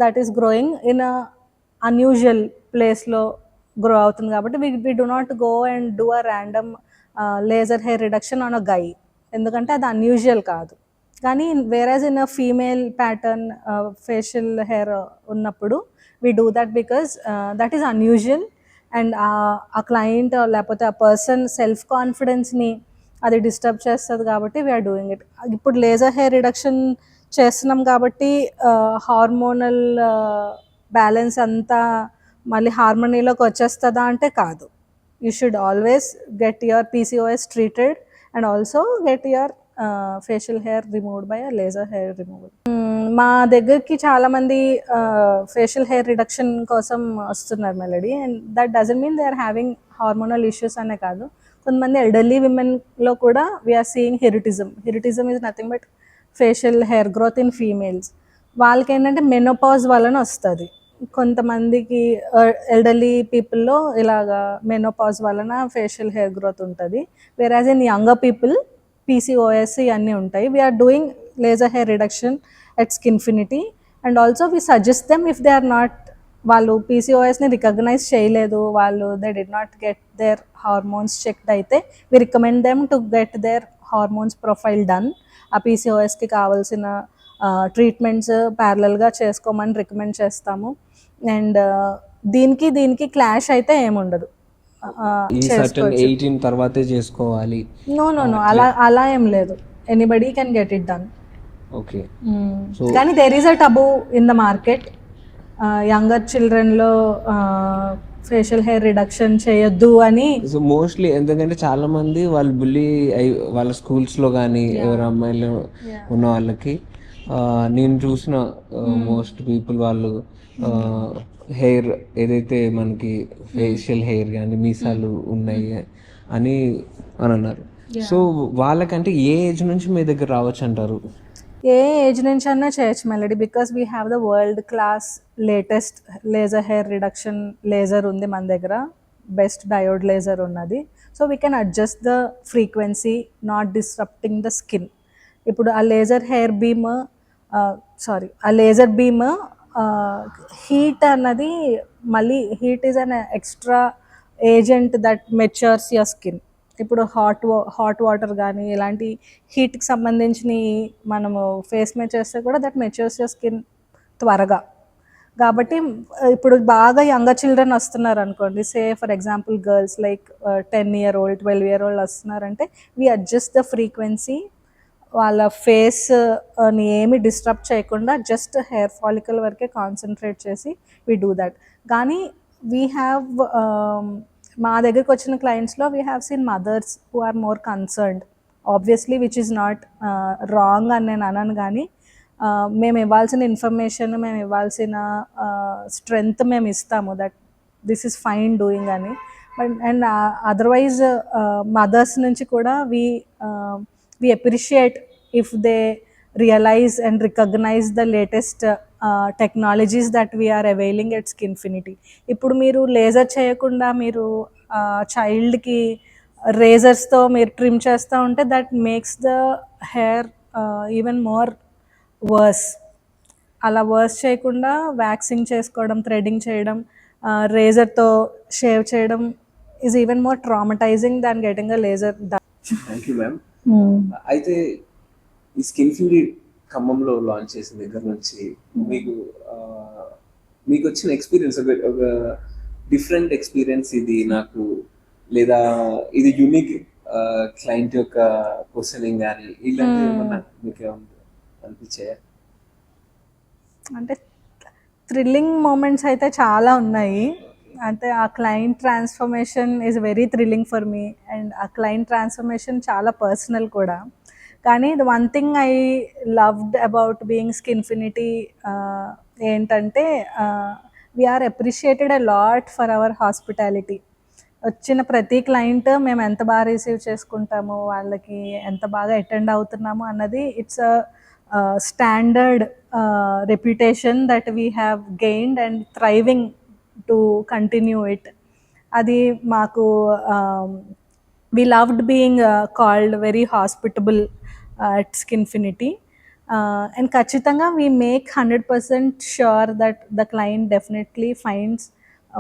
that is growing in unusual ప్లేస్లో గ్రో అవుతుంది. కాబట్టి we do not go and do a random laser hair reduction on a guy, ఎందుకంటే అది unusual కాదు. కానీ whereas in a female pattern facial hair ఉన్నప్పుడు we do that because that is unusual and ఆ client లేకపోతే ఆ person self కాన్ఫిడెన్స్ని అది disturb చేస్తుంది. కాబట్టి వీఆర్ డూయింగ్ ఇట్. ఇప్పుడు లేజర్ హెయిర్ రిడక్షన్ చేస్తున్నాం కాబట్టి హార్మోనల్ బ్యాలెన్స్ అంతా మళ్ళీ హార్మోనీలోకి వచ్చేస్తుందా అంటే కాదు. You should always get your PCOS treated and also get your facial hair removed by a laser hair removal. మా దగ్గరికి చాలామంది ఫేషియల్ హెయిర్ రిడక్షన్ కోసం వస్తున్నారు మెలడీ, and that doesn't mean they are having hormonal issues అనే కాదు. కొంతమంది elderly విమెన్లో కూడా we're seeing hirsutism is nothing but facial hair growth in females. వాళ్ళకి ఏంటంటే మెనోపాజ్ వలన వస్తుంది. కొంతమందికి ఎల్డర్లీ పీపుల్లో ఇలాగా మెనోపాజ్ వలన ఫేషియల్ హెయిర్ గ్రోత్ ఉంటుంది. Whereas in younger people PCOS ఇవన్నీ ఉంటాయి. We're doing laser hair reduction at Skinfinity, and also we suggest them if they are not, వాళ్ళు పీసీఓఎస్ని రికగ్నైజ్ చేయలేదు, వాళ్ళు they did not get their hormones checked అయితే we recommend them to get their hormones profile done. ఆ పీసీఓఎస్కి కావాల్సిన treatments ప్యారలల్గా చేసుకోమని రికమెండ్ చేస్తాము. అండ్ దీనికి క్లాష్ అయితే ఏముండదు. ఈ సర్టన్ 18 తర్వాతే చేసుకోవాలి? నో అలా ఏం లేదు, anybody can get it done. Okay. కానీ there is a taboo in the market, యంగర్ చిల్డ్రన్లో ఫేషియల్ హెయిర్ రిడక్షన్ చేయొద్దు అని. సో మోస్ట్లీ ఎందుకంటే చాలా మంది వాళ్ళు బుల్లి వాళ్ళ స్కూల్స్లో కానీ ఎవరు అమ్మాయిలు ఉన్న వాళ్ళకి నేను చూసిన మోస్ట్ పీపుల్ వాళ్ళు హెయిర్ ఏదైతే మనకి ఫేషియల్ హెయిర్ కానీ మీసాలు ఉన్నాయి అని అన్నారు. సో వాళ్ళకంటే ఏ ఏజ్ నుంచి మీ దగ్గర రావచ్చు అంటారు? ఏ ఏజ్ నుంచి అన్నా చేయొచ్చు melody, because we have the world class latest laser hair reduction laser ఉంది మన దగ్గర, బెస్ట్ డయోడ్ లేజర్ ఉన్నది. So we can adjust the frequency not disrupting the skin. ఇప్పుడు ఆ లేజర్ బీమ్ హీట్ అన్నది మళ్ళీ heat is an extra agent that మెచ్యూర్స్ your skin. ఇప్పుడు hot water కానీ ఇలాంటి హీట్కి సంబంధించిన మనము ఫేస్ మీద చేస్తే కూడా దట్ మెచ్యూర్స్ యువర్ స్కిన్ త్వరగా. కాబట్టి ఇప్పుడు బాగా యంగర్ చిల్డ్రన్ వస్తున్నారు అనుకోండి, say for example girls like 10-year-old 12-year-old వస్తున్నారంటే వీ అడ్జస్ట్ ద ఫ్రీక్వెన్సీ, వాళ్ళ ఫేస్ని ఏమి డిస్టర్బ్ చేయకుండా జస్ట్ హెయిర్ ఫాలికల్ వరకే కాన్సన్ట్రేట్ చేసి వీ డూ దట్. కానీ వీ హ్యావ్ మా దగ్గరికి వచ్చిన క్లయింట్స్లో we have seen mothers who are more concerned, obviously which is not wrong అని నేను అనను. కానీ మేము ఇవ్వాల్సిన ఇన్ఫర్మేషన్, మేము ఇవ్వాల్సిన స్ట్రెంగ్త్ మేము ఇస్తాము that this is fine doing అని. బట్ అండ్ అదర్వైజ్ మదర్స్ నుంచి కూడా we appreciate if they realize and recognize the latest technologies that we are availing at Skinfinity. ఇప్పుడు మీరు లేజర్ చేయకుండా మీరు చైల్డ్కి రేజర్స్తో మీరు ట్రిమ్ చేస్తూ ఉంటే that makes the hair even more worse. అలా వర్స్ చేయకుండా వ్యాక్సింగ్ చేసుకోవడం, థ్రెడింగ్ చేయడం, రేజర్తో షేవ్ చేయడం is even more traumatising than getting a laser done. Thank you ma'am. అయితే ఈ స్కిన్ఫినిటీ ఖమ్మంలో లాంచ్ చేసిన దగ్గర నుంచి మీకు వచ్చిన ఎక్స్పీరియన్స్, ఒక డిఫరెంట్ ఎక్స్పీరియన్స్ ఇది నాకు, లేదా ఇది యూనిక్ క్లయింట్ యొక్క క్వశ్చనింగ్ కానీ ఇలాంటివి ఏమన్నా మీకు ఏమన్నా అనిపించాయా? అంటే థ్రిల్లింగ్ మూమెంట్స్ అయితే చాలా ఉన్నాయి. అంటే ఆ client transformation is very thrilling for me, and ఆ క్లయింట్ ట్రాన్స్ఫర్మేషన్ చాలా పర్సనల్ కూడా. కానీ the one thing I loved about being Skinfinity ఏంటంటే we're appreciated a lot for our hospitality. వచ్చిన ప్రతి క్లయింట్ మేము ఎంత బాగా రిసీవ్ చేసుకుంటాము, వాళ్ళకి ఎంత బాగా అటెండ్ అవుతున్నాము అన్నది it's a standard reputation that we have gained and thriving to continue it. అది మాకు we loved being called very hospitable at Skinfinity, and ఖచ్చితంగా we make 100% sure that the client definitely finds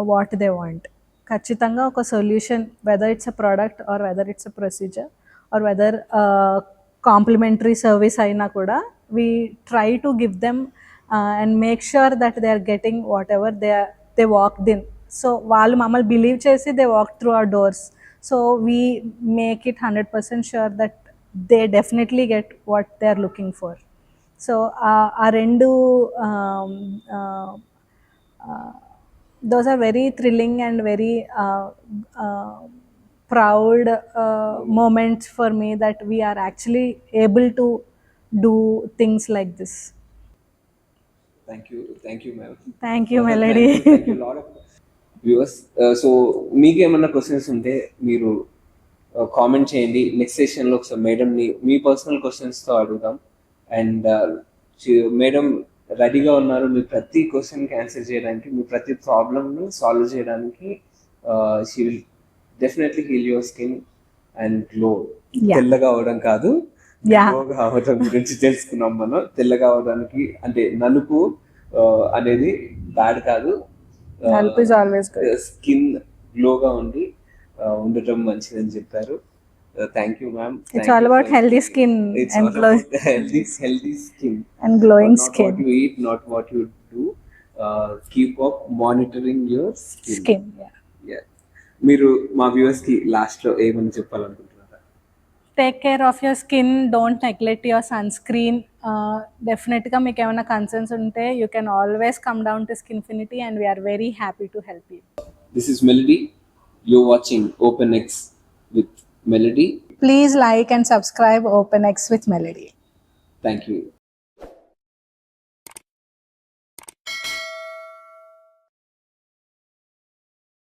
what they want. ఖచ్చితంగా ఒక solution, whether it's a product or whether it's a procedure or whether complimentary service అయినా కూడా we try to give them and make sure that they are getting whatever they walked in. So వాళ్ళు మమ్మల్ని believe చేసి they walked through our doors. So we make it 100% sure that they definitely get what they are looking for. So ఆ రెండు those are very thrilling and very proud moments for me that we are actually able to do things like this. Thank you ma'am. Thank you, Melody. Thank you lot of viewers. So మీకు ఏమన్నా questions ఉంటే మీరు comment చేయండి. Next సెషన్లో ఒకసారి మేడంని మీ personal క్వశ్చన్స్తో అడుగుదాం. And madam రెడీగా ఉన్నారు మీ ప్రతి క్వశ్చన్కి ఆన్సర్ చేయడానికి, మీ ప్రతి ప్రాబ్లమ్ని సాల్వ్ చేయడానికి. She will definitely heal your skin and glow. Yeah. తెల్లగా అవడం కాదు, Yeah. గ్లోగా అవడం గురించి తెలుసుకున్నాం మనం. తెల్లగా అవడానికి అంటే నలుపు అనేది బ్యాడ్ కాదు, Help is always good. Skin గ్లోగా ఉండటం మంచిదని చెప్పారు. Thank you ma'am. It's all about healthy skin and healthy skin and glowing not skin. what you eat, not what you do. Keep up monitoring your skin. Yeah. మీరు మా viewers కి last లో ఏమని చెప్పాలనుకుంటున్నారా? Take care of your skin, don't neglect your sunscreen. Definitely మీకు ఏమైనా concerns ఉంటే you can always come down to Skinfinity and we are very happy to help you. This is Melody. You're watching OpenX with Melody. Please like and subscribe OpenX with Melody. Thank you.